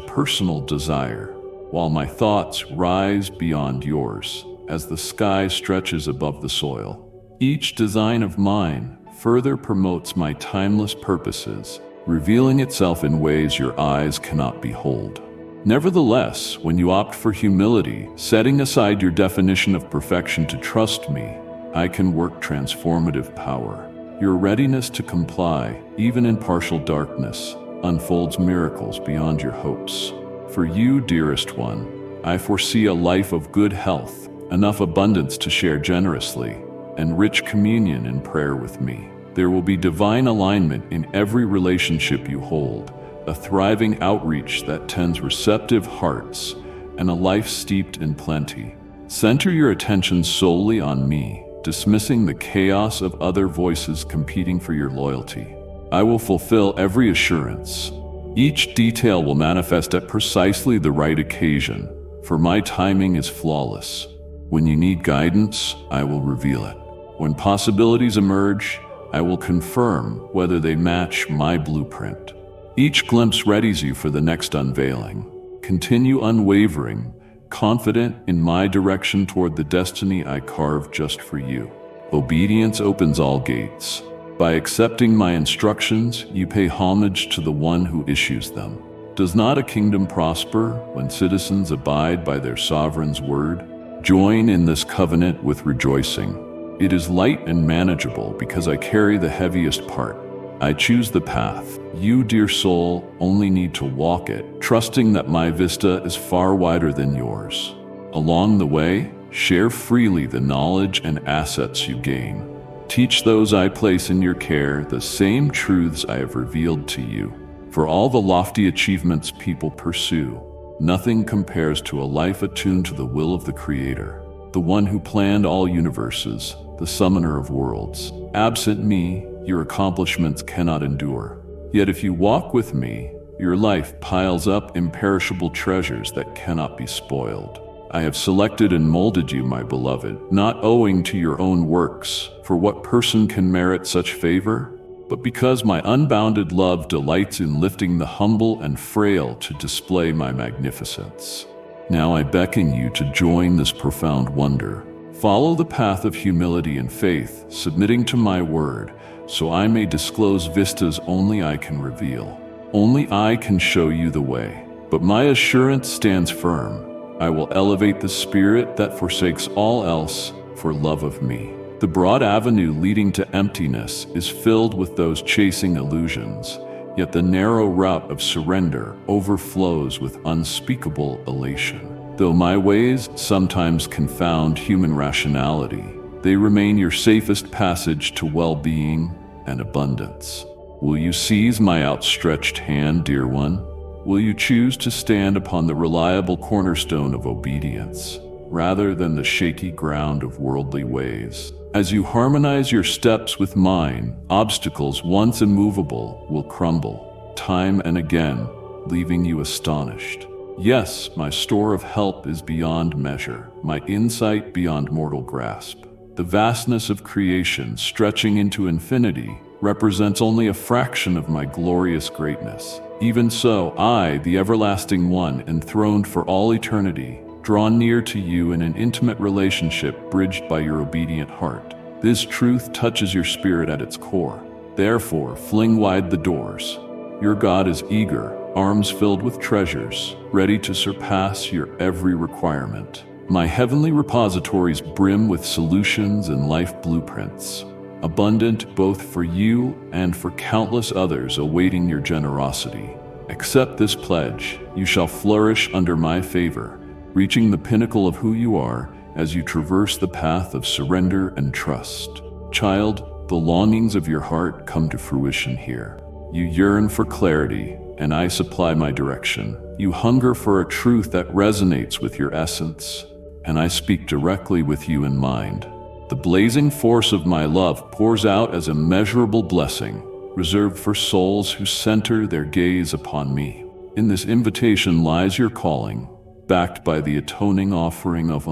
personal desire, while my thoughts rise beyond yours as the sky stretches above the soil. Each design of mine further promotes my timeless purposes, revealing itself in ways your eyes cannot behold. Nevertheless, when you opt for humility, setting aside your definition of perfection to trust me, I can work transformative power. Your readiness to comply, even in partial darkness, unfolds miracles beyond your hopes. For you, dearest one, I foresee a life of good health, enough abundance to share generously, and rich communion in prayer with me. There will be divine alignment in every relationship you hold, a thriving outreach that tends receptive hearts, and a life steeped in plenty. Center your attention solely on me, dismissing the chaos of other voices competing for your loyalty. I will fulfill every assurance. Each detail will manifest at precisely the right occasion, for my timing is flawless. When you need guidance, I will reveal it. When possibilities emerge, I will confirm whether they match my blueprint. Each glimpse readies you for the next unveiling. Continue unwavering, confident in my direction toward the destiny I carved just for you. Obedience opens all gates. By accepting my instructions, you pay homage to the one who issues them. Does not a kingdom prosper when citizens abide by their sovereign's word? Join in this covenant with rejoicing. It is light and manageable because I carry the heaviest part. I choose the path. You, dear soul, only need to walk it, trusting that my vista is far wider than yours. Along the way, share freely the knowledge and assets you gain. Teach those I place in your care the same truths I have revealed to you. For all the lofty achievements people pursue, nothing compares to a life attuned to the will of the Creator, the one who planned all universes, the summoner of worlds. Absent me, your accomplishments cannot endure. Yet if you walk with me, your life piles up imperishable treasures that cannot be spoiled. I have selected and molded you, my beloved, not owing to your own works, for what person can merit such favor? But because my unbounded love delights in lifting the humble and frail to display my magnificence. Now I beckon you to join this profound wonder. Follow the path of humility and faith, submitting to my word, so I may disclose vistas only I can reveal. Only I can show you the way. But my assurance stands firm. I will elevate the spirit that forsakes all else for love of me. The broad avenue leading to emptiness is filled with those chasing illusions, yet the narrow route of surrender overflows with unspeakable elation. Though my ways sometimes confound human rationality, they remain your safest passage to well-being and abundance. Will you seize my outstretched hand, dear one? Will you choose to stand upon the reliable cornerstone of obedience, rather than the shaky ground of worldly ways? As you harmonize your steps with mine, obstacles once immovable will crumble, time and again, leaving you astonished. Yes, my store of help is beyond measure, my insight beyond mortal grasp. The vastness of creation, stretching into infinity, represents only a fraction of my glorious greatness. Even so, I, the everlasting one, enthroned for all eternity, draw near to you in an intimate relationship bridged by your obedient heart. This truth touches your spirit at its core. Therefore, fling wide the doors. Your God is eager, arms filled with treasures, ready to surpass your every requirement. My heavenly repositories brim with solutions and life blueprints, abundant both for you and for countless others awaiting your generosity. Accept this pledge. You shall flourish under my favor, reaching the pinnacle of who you are as you traverse the path of surrender and trust. Child, the longings of your heart come to fruition here. You yearn for clarity, and I supply my direction. You hunger for a truth that resonates with your essence, and I speak directly with you in mind. The blazing force of my love pours out as immeasurable blessing, reserved for souls who center their gaze upon me. In this invitation lies your calling, backed by the atoning offering of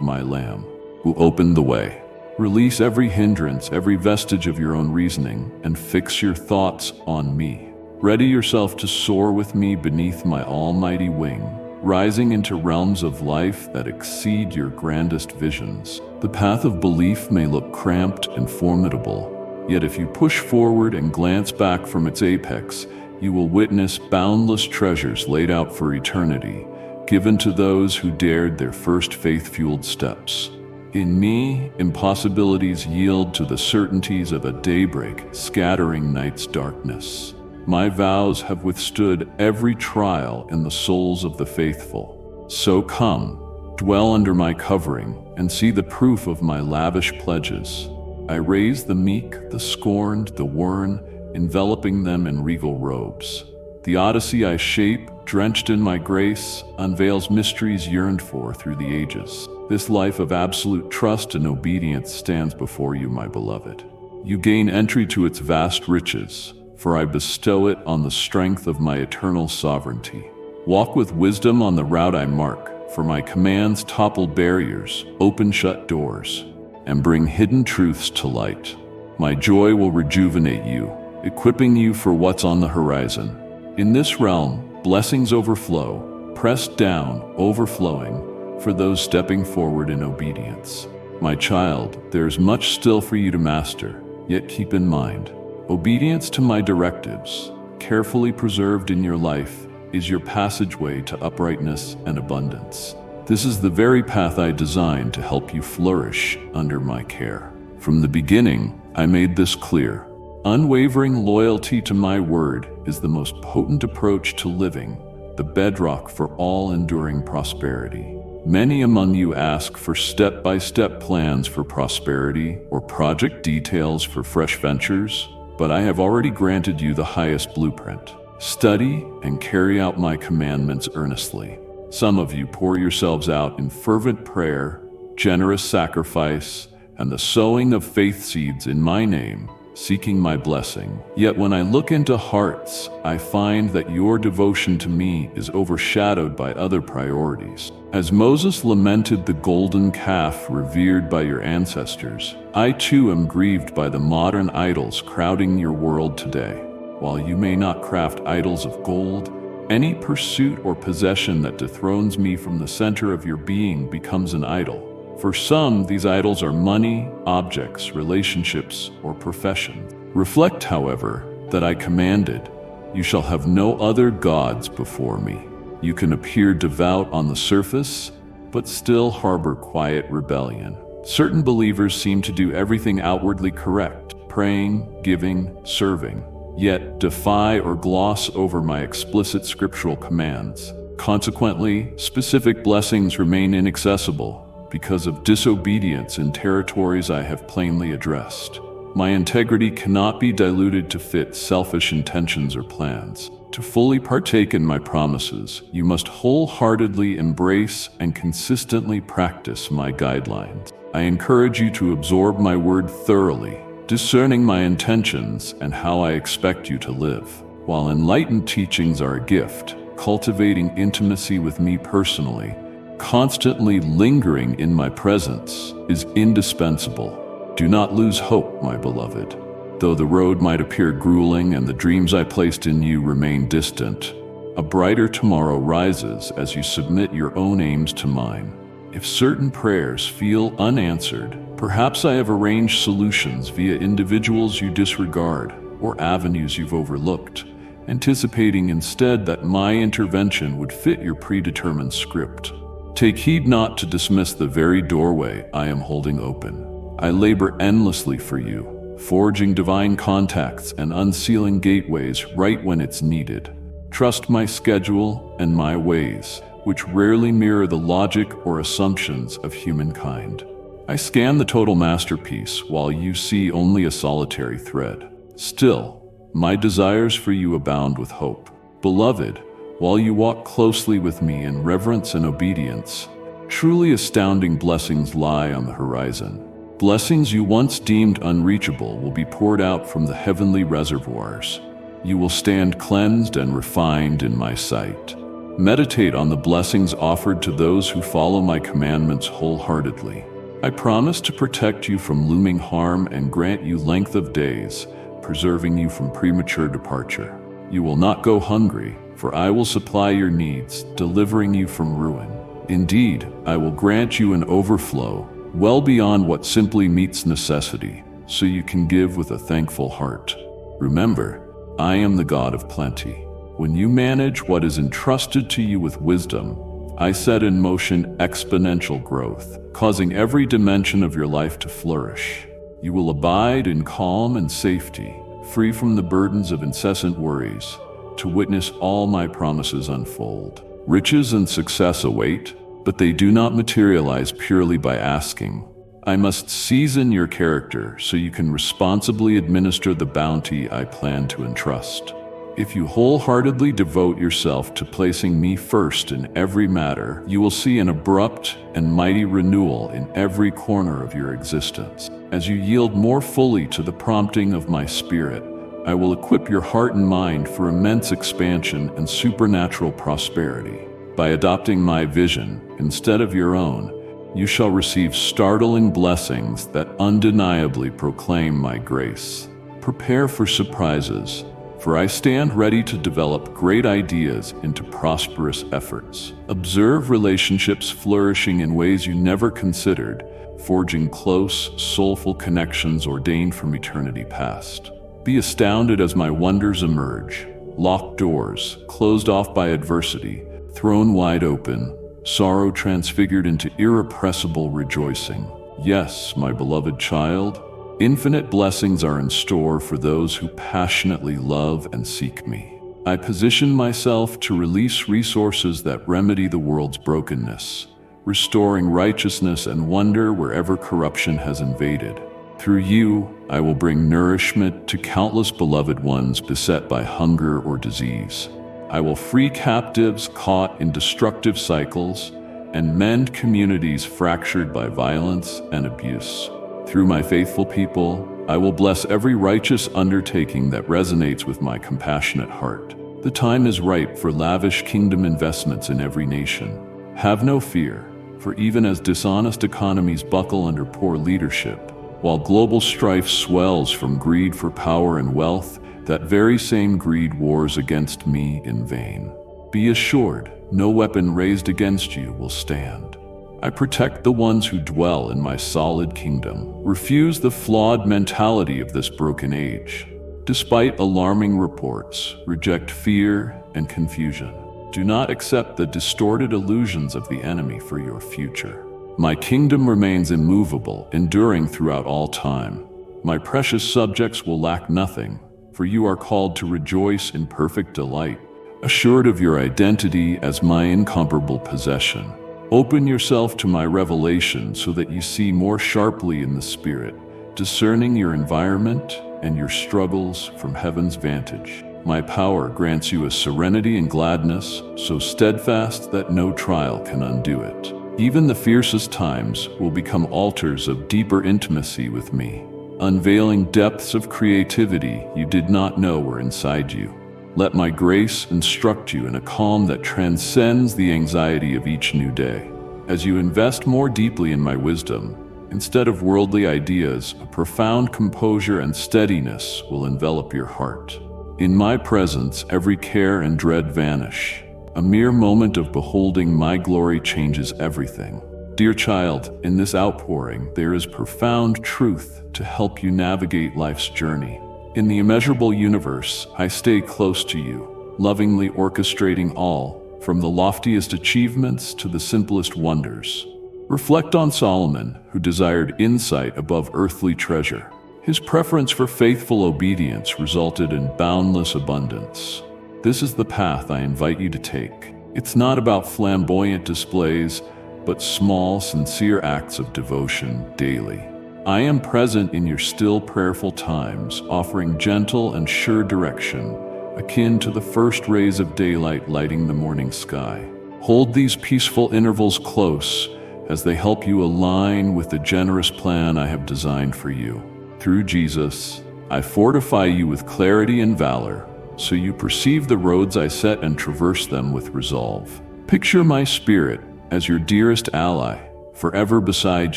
my Lamb, who opened the way. Release every hindrance, every vestige of your own reasoning, and fix your thoughts on me. Ready yourself to soar with me beneath my almighty wing, rising into realms of life that exceed your grandest visions. The path of belief may look cramped and formidable, yet if you push forward and glance back from its apex, you will witness boundless treasures laid out for eternity, given to those who dared their first faith-fueled steps. In me, impossibilities yield to the certainties of a daybreak, scattering night's darkness. My vows have withstood every trial in the souls of the faithful. So come, dwell under my covering, and see the proof of my lavish pledges. I raise the meek, the scorned, the worn, enveloping them in regal robes. The Odyssey I shape, drenched in my grace, unveils mysteries yearned for through the ages. This life of absolute trust and obedience stands before you, my beloved. You gain entry to its vast riches, for I bestow it on the strength of my eternal sovereignty. Walk with wisdom on the route I mark, for my commands topple barriers, open shut doors, and bring hidden truths to light. My joy will rejuvenate you, equipping you for what's on the horizon. In this realm, blessings overflow, pressed down, overflowing, for those stepping forward in obedience. My child, there is much still for you to master, yet keep in mind, obedience to my directives, carefully preserved in your life, is your passageway to uprightness and abundance. This is the very path I designed to help you flourish under my care. From the beginning, I made this clear. Unwavering loyalty to my word is the most potent approach to living, the bedrock for all enduring prosperity. Many among you ask for step-by-step plans for prosperity or project details for fresh ventures, but I have already granted you the highest blueprint. Study and carry out my commandments earnestly. Some of you pour yourselves out in fervent prayer, generous sacrifice, and the sowing of faith seeds in my name, seeking my blessing. Yet when I look into hearts, I find that your devotion to me is overshadowed by other priorities. As Moses lamented the golden calf revered by your ancestors, I too am grieved by the modern idols crowding your world today. While you may not craft idols of gold, any pursuit or possession that dethrones me from the center of your being becomes an idol. For some, these idols are money, objects, relationships, or professions. Reflect, however, that I commanded, "You shall have no other gods before me." You can appear devout on the surface, but still harbor quiet rebellion. Certain believers seem to do everything outwardly correct, praying, giving, serving, yet defy or gloss over my explicit scriptural commands. Consequently, specific blessings remain inaccessible because of disobedience in territories I have plainly addressed. My integrity cannot be diluted to fit selfish intentions or plans. To fully partake in my promises, you must wholeheartedly embrace and consistently practice my guidelines. I encourage you to absorb my word thoroughly, discerning my intentions and how I expect you to live. While enlightened teachings are a gift, cultivating intimacy with me personally, constantly lingering in my presence, is indispensable. Do not lose hope, my beloved. Though the road might appear grueling and the dreams I placed in you remain distant, a brighter tomorrow rises as you submit your own aims to mine. If certain prayers feel unanswered, perhaps I have arranged solutions via individuals you disregard or avenues you've overlooked, anticipating instead that my intervention would fit your predetermined script. Take heed not to dismiss the very doorway I am holding open. I labor endlessly for you, forging divine contacts and unsealing gateways right when it's needed. Trust my schedule and my ways, which rarely mirror the logic or assumptions of humankind. I scan the total masterpiece while you see only a solitary thread. Still, my desires for you abound with hope. Beloved, while you walk closely with me in reverence and obedience, truly astounding blessings lie on the horizon. Blessings you once deemed unreachable will be poured out from the heavenly reservoirs. You will stand cleansed and refined in my sight. Meditate on the blessings offered to those who follow my commandments wholeheartedly. I promise to protect you from looming harm and grant you length of days, preserving you from premature departure. You will not go hungry, for I will supply your needs, delivering you from ruin. Indeed, I will grant you an overflow, well beyond what simply meets necessity, so you can give with a thankful heart. Remember, I am the God of plenty. When you manage what is entrusted to you with wisdom, I set in motion exponential growth, causing every dimension of your life to flourish. You will abide in calm and safety, free from the burdens of incessant worries, to witness all my promises unfold. Riches and success await, but they do not materialize purely by asking. I must season your character so you can responsibly administer the bounty I plan to entrust. If you wholeheartedly devote yourself to placing me first in every matter, you will see an abrupt and mighty renewal in every corner of your existence. As you yield more fully to the prompting of my spirit, I will equip your heart and mind for immense expansion and supernatural prosperity. By adopting my vision instead of your own, you shall receive startling blessings that undeniably proclaim my grace. Prepare for surprises, for I stand ready to develop great ideas into prosperous efforts. Observe relationships flourishing in ways you never considered, forging close, soulful connections ordained from eternity past. Be astounded as my wonders emerge. Locked doors, closed off by adversity, thrown wide open, sorrow transfigured into irrepressible rejoicing. Yes, my beloved child, infinite blessings are in store for those who passionately love and seek me. I position myself to release resources that remedy the world's brokenness, restoring righteousness and wonder wherever corruption has invaded. Through you, I will bring nourishment to countless beloved ones beset by hunger or disease. I will free captives caught in destructive cycles and mend communities fractured by violence and abuse. Through my faithful people, I will bless every righteous undertaking that resonates with my compassionate heart. The time is ripe for lavish kingdom investments in every nation. Have no fear, for even as dishonest economies buckle under poor leadership, while global strife swells from greed for power and wealth, that very same greed wars against me in vain. Be assured, no weapon raised against you will stand. I protect the ones who dwell in my solid kingdom. Refuse the flawed mentality of this broken age. Despite alarming reports, reject fear and confusion. Do not accept the distorted illusions of the enemy for your future. My kingdom remains immovable, enduring throughout all time. My precious subjects will lack nothing, for you are called to rejoice in perfect delight, assured of your identity as my incomparable possession. Open yourself to my revelation so that you see more sharply in the Spirit, discerning your environment and your struggles from heaven's vantage. My power grants you a serenity and gladness so steadfast that no trial can undo it. Even the fiercest times will become altars of deeper intimacy with me, unveiling depths of creativity you did not know were inside you. Let my grace instruct you in a calm that transcends the anxiety of each new day. As you invest more deeply in my wisdom, instead of worldly ideas, a profound composure and steadiness will envelop your heart. In my presence, every care and dread vanish. A mere moment of beholding my glory changes everything. Dear child, in this outpouring, there is profound truth to help you navigate life's journey. In the immeasurable universe, I stay close to you, lovingly orchestrating all, from the loftiest achievements to the simplest wonders. Reflect on Solomon, who desired insight above earthly treasure. His preference for faithful obedience resulted in boundless abundance. This is the path I invite you to take. It's not about flamboyant displays, but small, sincere acts of devotion daily. I am present in your still, prayerful times, offering gentle and sure direction, akin to the first rays of daylight lighting the morning sky. Hold these peaceful intervals close as they help you align with the generous plan I have designed for you. Through Jesus, I fortify you with clarity and valor, so you perceive the roads I set and traverse them with resolve. Picture my spirit as your dearest ally, forever beside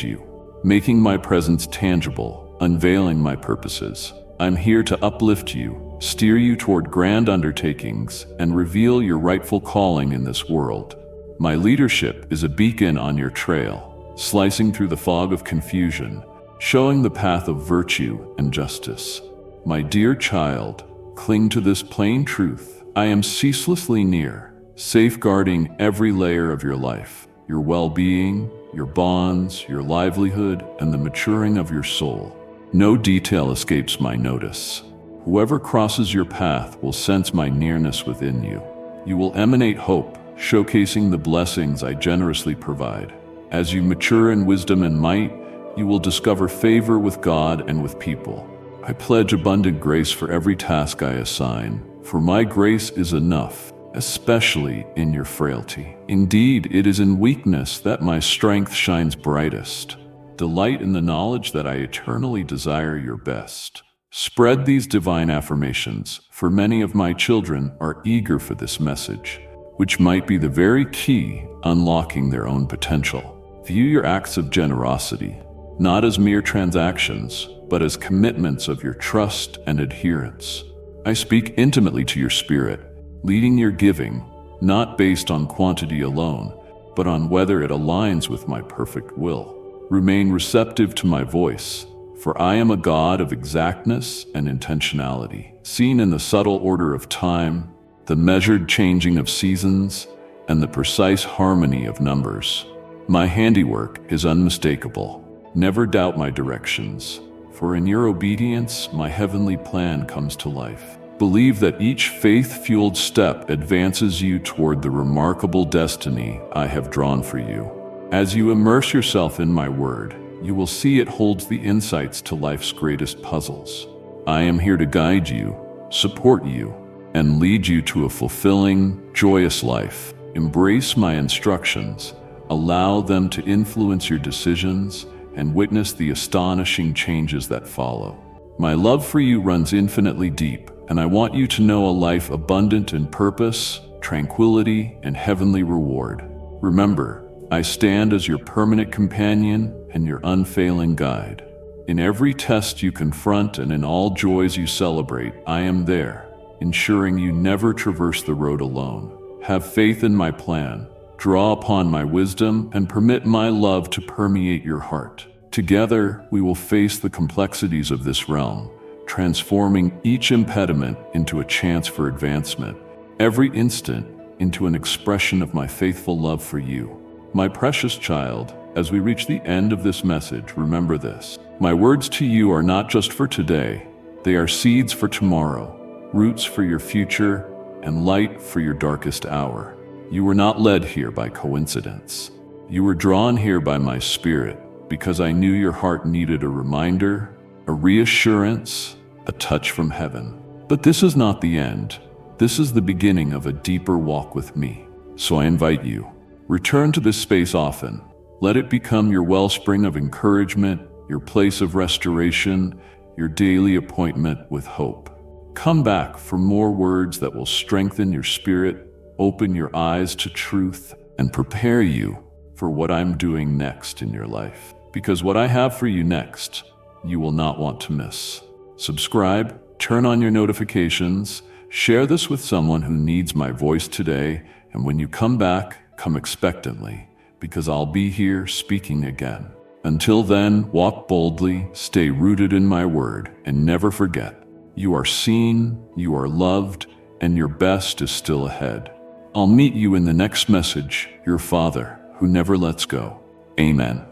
you, making my presence tangible, unveiling my purposes. I'm here to uplift you, steer you toward grand undertakings, and reveal your rightful calling in this world. My leadership is a beacon on your trail, slicing through the fog of confusion, showing the path of virtue and justice. My dear child, cling to this plain truth. I am ceaselessly near, safeguarding every layer of your life, your well-being, your bonds, your livelihood, and the maturing of your soul. No detail escapes my notice. Whoever crosses your path will sense my nearness within you. You will emanate hope, showcasing the blessings I generously provide. As you mature in wisdom and might, You will discover favor with God and with people. I pledge abundant grace for every task I assign, for my grace is enough, especially in your frailty. Indeed, it is in weakness that my strength shines brightest. Delight in the knowledge that I eternally desire your best. Spread these divine affirmations, for many of my children are eager for this message, which might be the very key unlocking their own potential. View your acts of generosity, not as mere transactions, but as commitments of your trust and adherence. I speak intimately to your spirit, leading your giving, not based on quantity alone, but on whether it aligns with my perfect will. Remain receptive to my voice, for I am a God of exactness and intentionality, seen in the subtle order of time, the measured changing of seasons, and the precise harmony of numbers. My handiwork is unmistakable. Never doubt my directions, for in your obedience, my heavenly plan comes to life. Believe that each faith-fueled step advances you toward the remarkable destiny I have drawn for you. As you immerse yourself in my word, you will see it holds the insights to life's greatest puzzles. I am here to guide you, support you, and lead you to a fulfilling, joyous life. Embrace my instructions, allow them to influence your decisions, and witness the astonishing changes that follow. My love for you runs infinitely deep, and I want you to know a life abundant in purpose, tranquility, and heavenly reward. Remember, I stand as your permanent companion and your unfailing guide. In every test you confront and in all joys you celebrate, I am there, ensuring you never traverse the road alone. Have faith in my plan, draw upon my wisdom, and permit my love to permeate your heart. Together, we will face the complexities of this realm, transforming each impediment into a chance for advancement, every instant into an expression of my faithful love for you. My precious child, as we reach the end of this message, remember this. My words to you are not just for today, they are seeds for tomorrow, roots for your future, and light for your darkest hour. You were not led here by coincidence. You were drawn here by my spirit, because I knew your heart needed a reminder, a reassurance, a touch from heaven. But this is not the end. This is the beginning of a deeper walk with me. So I invite you, return to this space often. Let it become your wellspring of encouragement, your place of restoration, your daily appointment with hope. Come back for more words that will strengthen your spirit, open your eyes to truth, and prepare you for what I'm doing next in your life. Because what I have for you next, you will not want to miss. Subscribe, turn on your notifications, share this with someone who needs my voice today, and when you come back, come expectantly, because I'll be here speaking again. Until then, walk boldly, stay rooted in my word, and never forget, you are seen, you are loved, and your best is still ahead. I'll meet you in the next message, your Father, who never lets go. Amen.